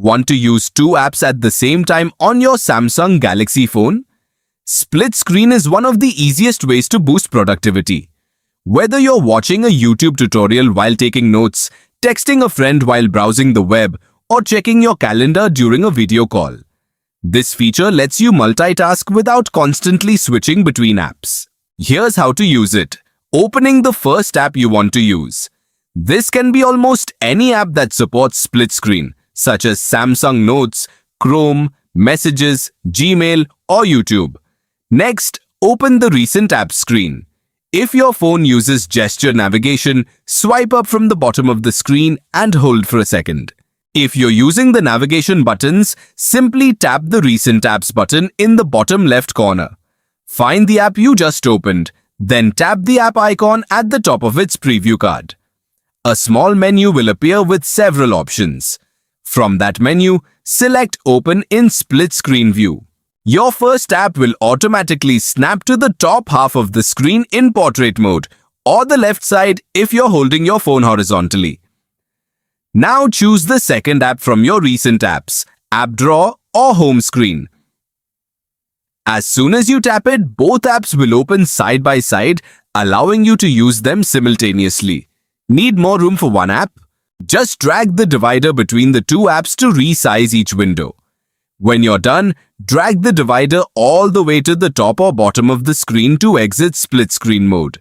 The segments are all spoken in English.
Want to use two apps at the same time on your Samsung Galaxy phone? Split screen is one of the easiest ways to boost productivity. Whether you're watching a YouTube tutorial while taking notes, texting a friend while browsing the web, or checking your calendar during a video call, this feature lets you multitask without constantly switching between apps. Here's how to use it. Opening the first app you want to use. This can be almost any app that supports split screen, such as Samsung Notes, Chrome, Messages, Gmail, or YouTube. Next, open the Recent Apps screen. If your phone uses gesture navigation, swipe up from the bottom of the screen and hold for a second. If you're using the navigation buttons, simply tap the Recent Apps button in the bottom left corner. Find the app you just opened, then tap the app icon at the top of its preview card. A small menu will appear with several options. From that menu, select Open in Split Screen View. Your first app will automatically snap to the top half of the screen in portrait mode, or the left side if you're holding your phone horizontally. Now choose the second app from your recent apps, App Drawer or Home Screen. As soon as you tap it, both apps will open side by side, allowing you to use them simultaneously. Need more room for one app? Just drag the divider between the two apps to resize each window. When you're done, drag the divider all the way to the top or bottom of the screen to exit split screen mode.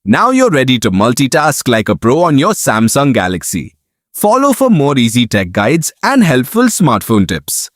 Now you're ready to multitask like a pro on your Samsung Galaxy. Follow for more easy tech guides and helpful smartphone tips.